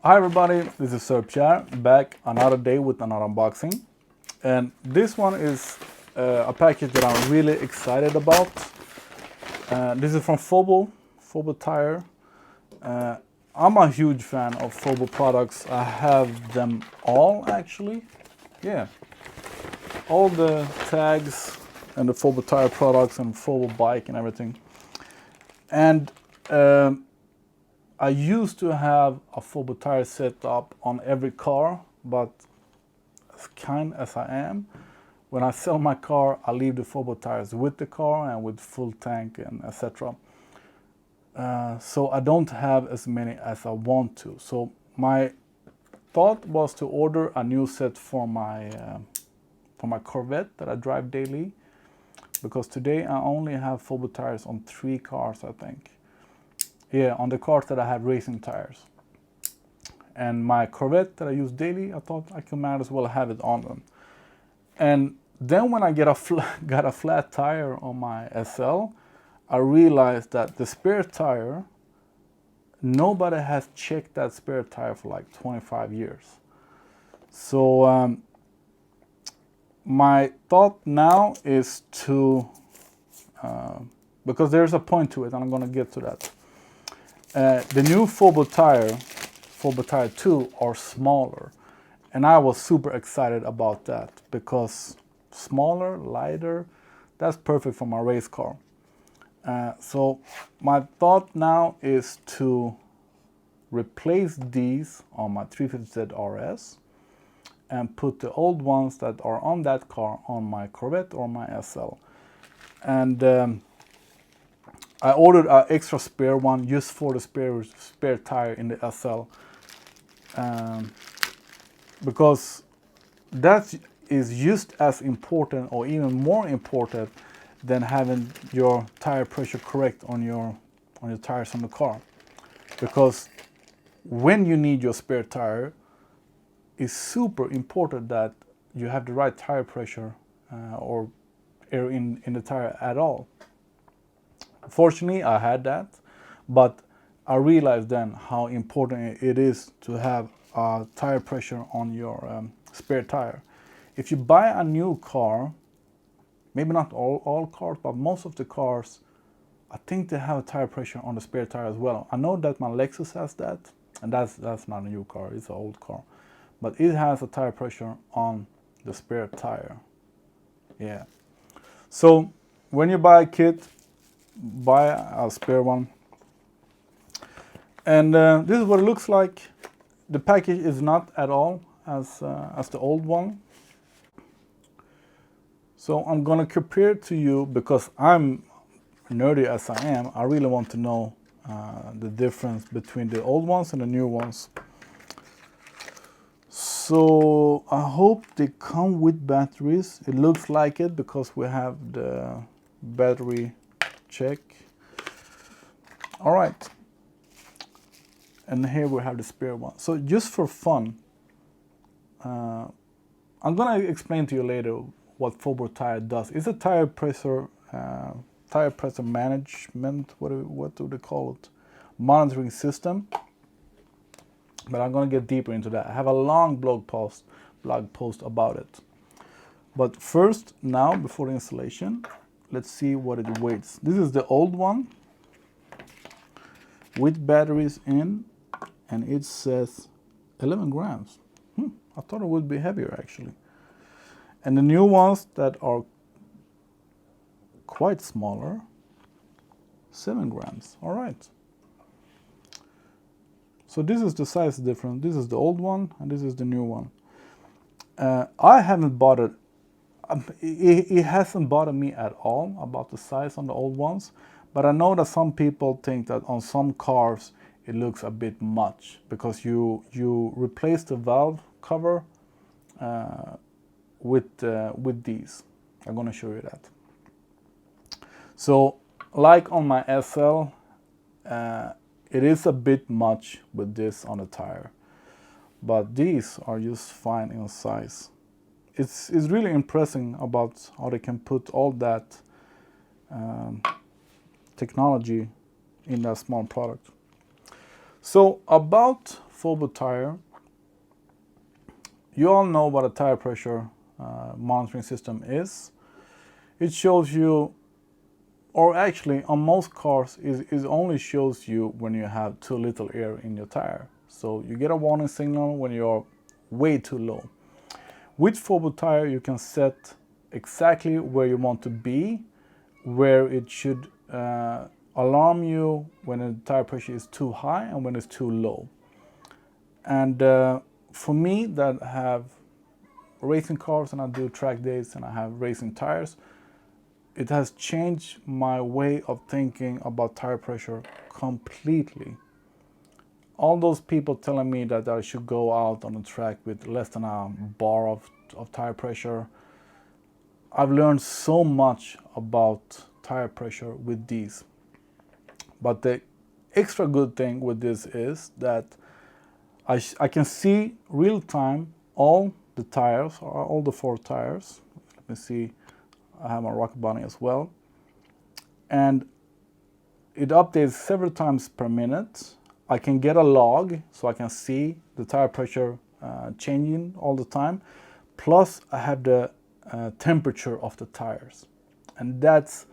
Hi everybody, this is Sir Pierre, back another day with another unboxing. And this one is a package that I'm really excited about. This is from Fobo Tire. I'm a huge fan of Fobo products. I have them all actually. Yeah, all the tags and the Fobo Tire products and Fobo bike and everything. And I used to have a Fobo tire set up on every car, but as kind as I am, when I sell my car, I leave the Fobo tires with the car and with full tank and etc. So I don't have as many as I want to. So my thought was to order a new set for my Corvette that I drive daily, because today I only have Fobo tires on 3 cars, I think. Yeah, on the cars that I have racing tires. And my Corvette that I use daily, I thought I might as well have it on them. And then when I got a flat tire on my SL, I realized that the spare tire, nobody has checked that spare tire for like 25 years. So my thought now is to, because there's a point to it, and I'm going to get to that. The new Fobo Tire 2 are smaller, and I was super excited about that because smaller, lighter, that's perfect for my race car. So my thought now is to replace these on my 350Z RS and put the old ones that are on that car on my Corvette or my SL. And I ordered an extra spare one just for the spare tire in the SL, because that is just as important or even more important than having your tire pressure correct on your tires on the car. Because when you need your spare tire, it's super important that you have the right tire pressure or air in the tire at all. Fortunately, I had that, but I realized then how important it is to have tire pressure on your spare tire. If you buy a new car, maybe not all cars, but most of the cars, I think they have a tire pressure on the spare tire as well. I know that my Lexus has that, and that's not a new car, it's an old car. But it has a tire pressure on the spare tire. Yeah. So when you buy a kit, buy a spare one. And this is what it looks like. The package is not at all as the old one. So I'm gonna compare it to you because I'm nerdy as I am. I really want to know the difference between the old ones and the new ones. So I hope they come with batteries. It looks like it because we have the battery check. All right. And here we have the spare one. So just for fun, I'm gonna explain to you later what Fobo Tire does. It's a tire pressure management. What do they call it? Monitoring system. But I'm gonna get deeper into that. I have a long blog post about it. But first, now before the installation, let's see what it weighs. This is the old one with batteries in, and it says 11 grams. I thought it would be heavier actually. And the new ones that are quite smaller, 7 grams. All right. So this is the size difference. This is the old one and this is the new one. I haven't bothered, it hasn't bothered me at all about the size on the old ones, but I know that some people think that on some cars it looks a bit much because you replace the valve cover with these. I'm gonna show you that. So like on my SL, it is a bit much with this on the tire, but these are just fine in size. It's really impressive about how they can put all that technology in that small product. So about Fobo tire, you all know what a tire pressure monitoring system is. It shows you, or actually on most cars, it only shows you when you have too little air in your tire. So you get a warning signal when you're way too low. With Fobo tire, you can set exactly where you want to be, where it should alarm you when the tire pressure is too high and when it's too low. And for me that have racing cars and I do track days and I have racing tires, it has changed my way of thinking about tire pressure completely. All those people telling me that I should go out on the track with less than a bar of tire pressure, I've learned so much about tire pressure with these. But the extra good thing with this is that I can see real time all the tires, all the 4 tires. Let me see, I have my Rock Bunny as well. And it updates several times per minute. I can get a log so I can see the tire pressure changing all the time. Plus I have the temperature of the tires. And that's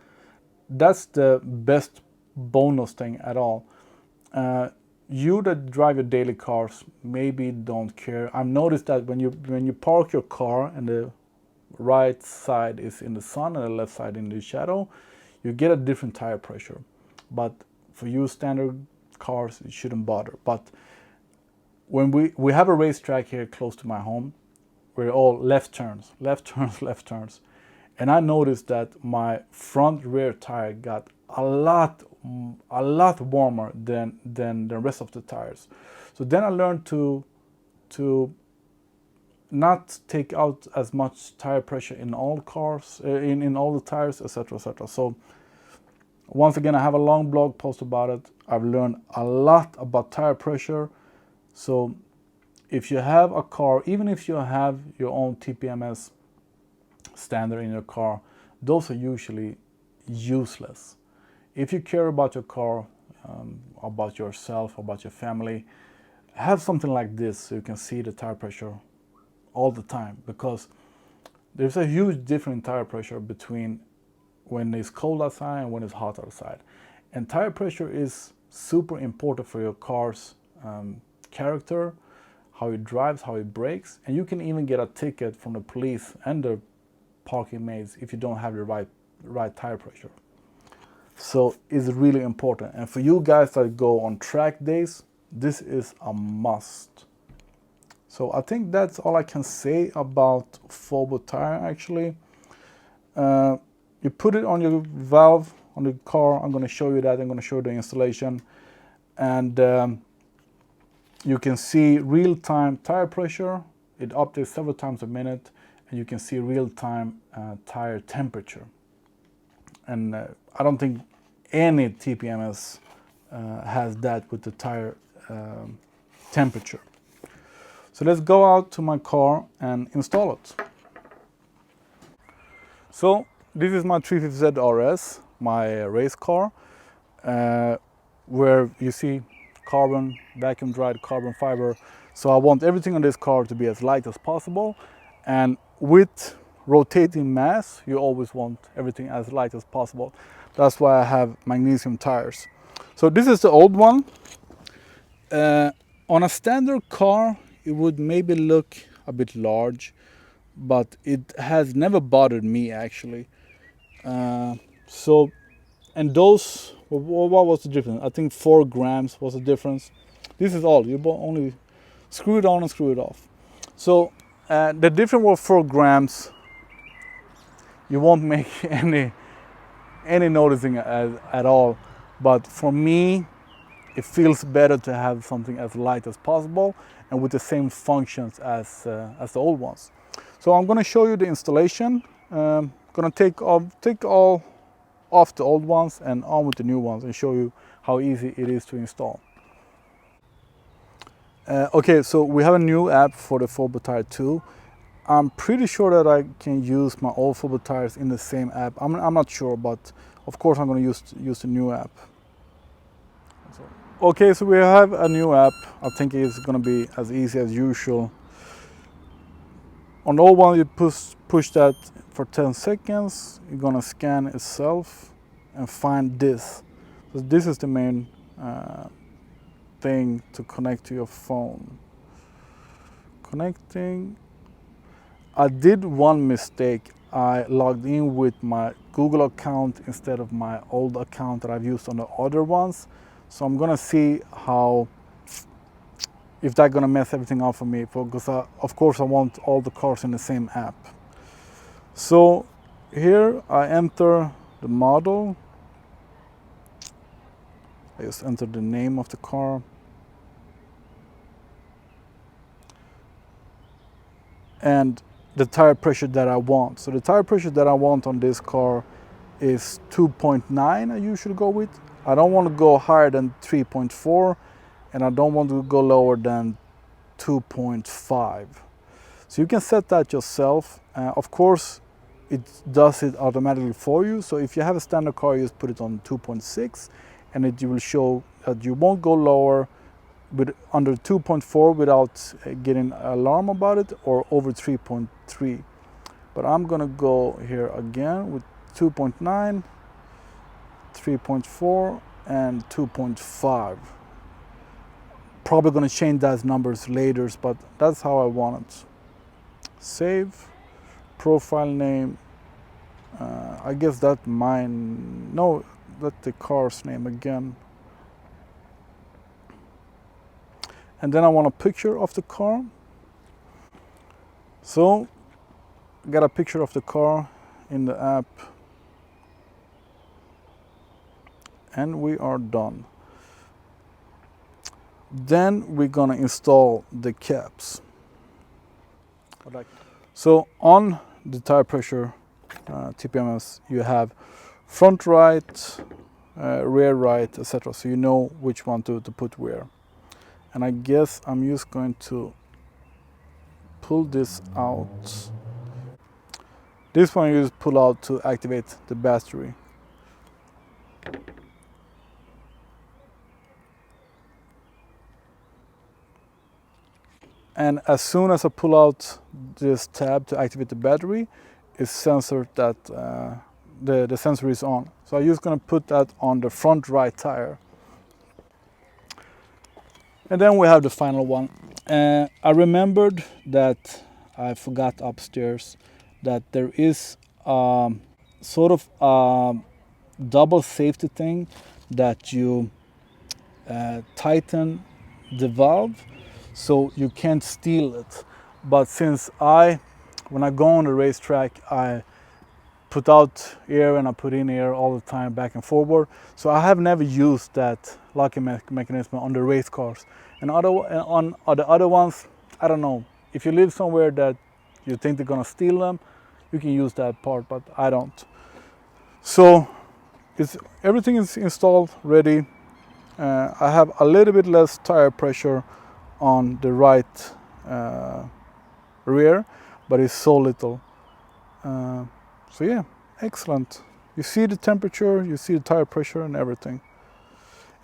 the best bonus thing at all. You that drive your daily cars maybe don't care. I've noticed that when you park your car and the right side is in the sun and the left side in the shadow, you get a different tire pressure. But for you standard cars, it shouldn't bother. But when we have a racetrack here close to my home, we're all left turns, left turns, left turns. And I noticed that my front rear tire got a lot warmer than the rest of the tires. So then I learned to not take out as much tire pressure in all cars, in all the tires, etc., etc. So once again, I have a long blog post about it. I've learned a lot about tire pressure. So if you have a car, even if you have your own TPMS standard in your car, those are usually useless. If you care about your car, about yourself, about your family, have something like this so you can see the tire pressure all the time, because there's a huge difference in tire pressure between when it's cold outside and when it's hot outside. And tire pressure is super important for your car's character, how it drives, how it brakes, and you can even get a ticket from the police and the parking maids if you don't have the right tire pressure. So it's really important. And for you guys that go on track days, this is a must. So I think that's all I can say about Fobo tire actually. You put it on your valve on the car. I'm going to show you that. I'm going to show you the installation. And you can see real-time tire pressure. It updates several times a minute. And you can see real-time tire temperature. And I don't think any TPMS has that with the tire temperature. So let's go out to my car and install it. So this is my 350Z RS, my race car, where you see carbon, vacuum dried carbon fiber. So I want everything on this car to be as light as possible. And with rotating mass, you always want everything as light as possible. That's why I have magnesium tires. So this is the old one. On a standard car, it would maybe look a bit large, but it has never bothered me actually. And those, what was the difference? I think 4 grams was the difference. This is all, you only screw it on and screw it off. So the difference was 4 grams. You won't make any noticing at all. But for me, it feels better to have something as light as possible and with the same functions as the old ones. So I'm going to show you the installation. I'm going to take all off the old ones and on with the new ones and show you how easy it is to install. Okay, so we have a new app for the Fobo Tire 2. I'm pretty sure that I can use my old Fobo tires in the same app. I'm not sure, but of course I'm going to use the new app. So Okay, so we have a new app. I think it's gonna be as easy as usual. On the old one, you push that for 10 seconds. You're gonna scan itself and find this. So this is the main thing to connect to your phone. Connecting. I did one mistake. I logged in with my Google account instead of my old account that I've used on the other ones. So I'm gonna see if that's gonna mess everything up for me, because of course I want all the cars in the same app. So here I enter the model. I just enter the name of the car. And the tire pressure that I want. So the tire pressure that I want on this car is 2.9 I usually go with. I don't want to go higher than 3.4 and I don't want to go lower than 2.5. So you can set that yourself. Of course, it does it automatically for you. So if you have a standard car, you just put it on 2.6 and it will show that you won't go lower with under 2.4 without getting an alarm about it, or over 3.3. But I'm gonna go here again with 2.9, 3.4 and 2.5. Probably gonna change those numbers later, but that's how I want it. Save, profile name, I guess that's mine. No, that's the car's name again. And then I want a picture of the car. So I got a picture of the car in the app. And we are done. Then we're gonna install the caps. So on the tire pressure TPMS, you have front right, rear right, etc. So you know which one to put where. And I guess I'm just going to pull this out. This one you just pull out to activate the battery. And as soon as I pull out this tab to activate the battery, it's censored that the sensor is on. So I'm just going to put that on the front right tire. And then we have the final one. I remembered that I forgot upstairs that there is sort of a double safety thing that you tighten the valve so you can't steal it. But since when I go on the racetrack, I put out air and I put in air all the time, back and forward. So I have never used that locking mechanism on the race cars. And on the other ones, I don't know. If you live somewhere that you think they're gonna steal them, you can use that part, but I don't. So everything is installed, ready. I have a little bit less tire pressure on the right rear, but it's so little. So yeah, excellent. You see the temperature, you see the tire pressure and everything.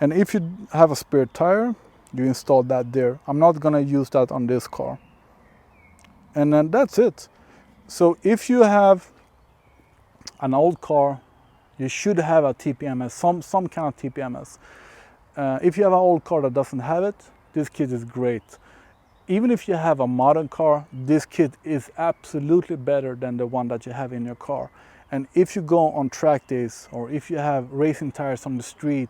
And if you have a spare tire, you install that there. I'm not gonna use that on this car. And then that's it. So if you have an old car, you should have a TPMS, some kind of TPMS. If you have an old car that doesn't have it, this kit is great. Even if you have a modern car, this kit is absolutely better than the one that you have in your car. And if you go on track days, or if you have racing tires on the street,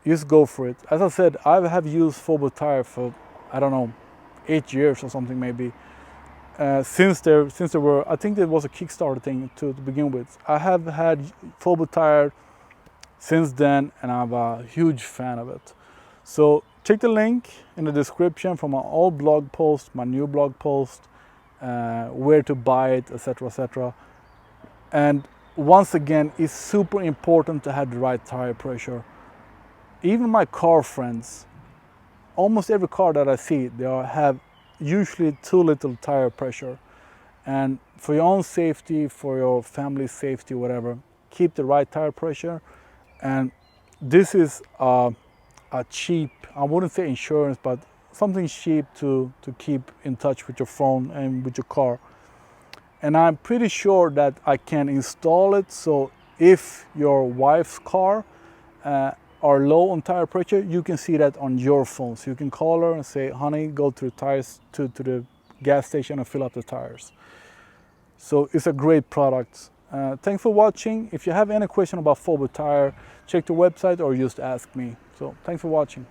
just go for it. As I said, I have used Fobo tire for, I don't know, 8 years or something maybe. Since there were, I think there was a Kickstarter thing to begin with. I have had Fobo tire since then, and I'm a huge fan of it. So check the link in the description from my old blog post, my new blog post, where to buy it, etc., etc. And once again, it's super important to have the right tire pressure. Even my car friends, almost every car that I see, they have usually too little tire pressure. And for your own safety, for your family's safety, whatever, keep the right tire pressure. And this is a a cheap, I wouldn't say insurance, but something cheap to keep in touch with your phone and with your car. And I'm pretty sure that I can install it, so if your wife's car are low on tire pressure, you can see that on your phone. So you can call her and say, honey, go to the tires to the gas station and fill up the tires. So it's a great product. Thanks for watching. If you have any question about Fobo tire, check the website or just ask me. So thanks for watching.